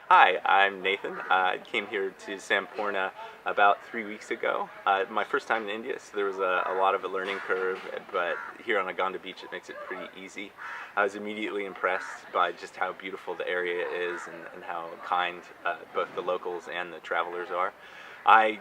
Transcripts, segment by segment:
Hi, I'm Nathan. I came here to Sampoorna about 3 weeks ago. My first time in India, so there was a lot of a learning curve, but here on Aganda Beach it makes it pretty easy. I was immediately impressed by just how beautiful the area is and how kind both the locals and the travelers are. I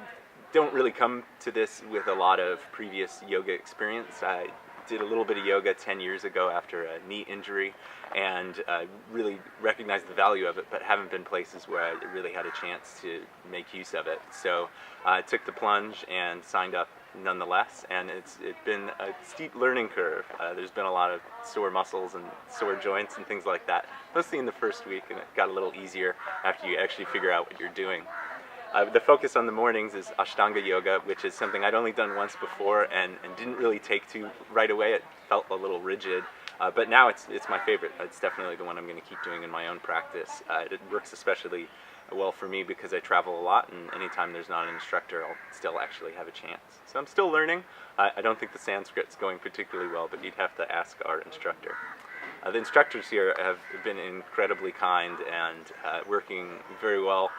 don't really come to this with a lot of previous yoga experience. I did a little bit of yoga 10 years ago after a knee injury and really recognized the value of it, but haven't been places where I really had a chance to make use of it. So I took the plunge and signed up nonetheless, and it's been a steep learning curve. There's been a lot of sore muscles and sore joints and things like that, mostly in the first week, and it got a little easier after you actually figure out what you're doing. The focus on the mornings is Ashtanga Yoga, which is something I'd only done once before and didn't really take to right away. It felt a little rigid, but now it's my favorite. It's definitely the one I'm going to keep doing in my own practice. It works especially well for me because I travel a lot, and anytime there's not an instructor, I'll still actually have a chance. So I'm still learning. I don't think the Sanskrit's going particularly well, but you'd have to ask our instructor. The instructors here have been incredibly kind and working very well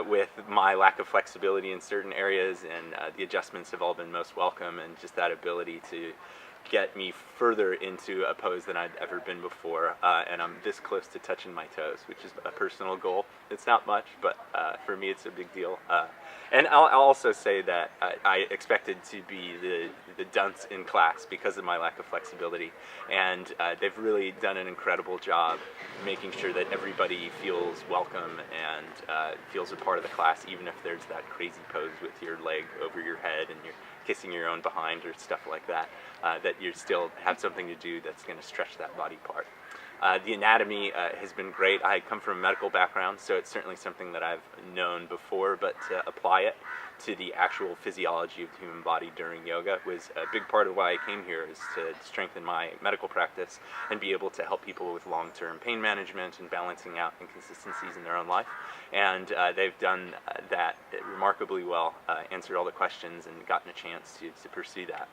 with my lack of flexibility in certain areas, and the adjustments have all been most welcome, and just that ability to get me further into a pose than I'd ever been before, and I'm this close to touching my toes, which is a personal goal. It's not much, but for me it's a big deal. And I'll also say that I expected to be the dunce in class because of my lack of flexibility, and they've really done an incredible job making sure that everybody feels welcome and feels a part of the class, even if there's that crazy pose with your leg over your head and you're kissing your own behind or stuff like that, that you still have something to do that's going to stretch that body part. The anatomy has been great. I come from a medical background, so it's certainly something that I've known before, but to apply it to the actual physiology of the human body during yoga was a big part of why I came here, is to strengthen my medical practice and be able to help people with long-term pain management and balancing out inconsistencies in their own life. And they've done that remarkably well, answered all the questions and gotten a chance to pursue that.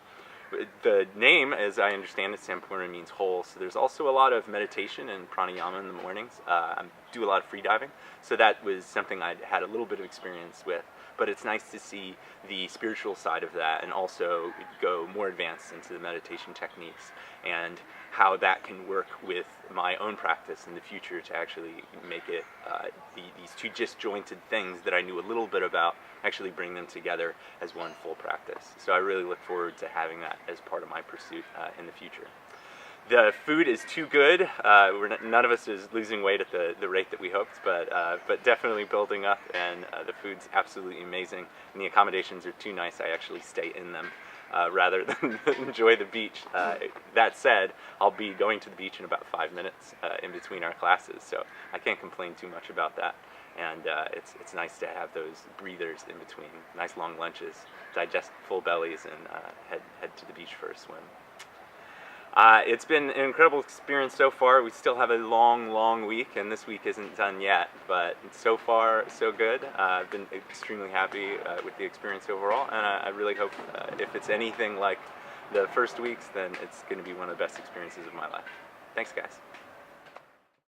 The name, as I understand it, Sampoorna means whole, so there's also a lot of meditation and pranayama in the mornings. I do a lot of free diving, so that was something I'd had a little bit of experience with, but it's nice to see the spiritual side of that and also go more advanced into the meditation techniques and how that can work with my own practice in the future to actually make it these two disjointed things that I knew a little bit about, actually bring them together as one full practice. So I really look forward to having that as part of my pursuit in the future. The food is too good. None of us is losing weight at the rate that we hoped, but definitely building up, and the food's absolutely amazing, and the accommodations are too nice. I actually stay in them rather than enjoy the beach. That said, I'll be going to the beach in about 5 minutes in between our classes, so I can't complain too much about that. And it's nice to have those breathers in between, nice long lunches, digest full bellies, and head to the beach for a swim. It's been an incredible experience so far. We still have a long week, and this week isn't done yet, but so far so good. I've been extremely happy with the experience overall, and I really hope if it's anything like the first weeks, then it's going to be one of the best experiences of my life. Thanks, guys.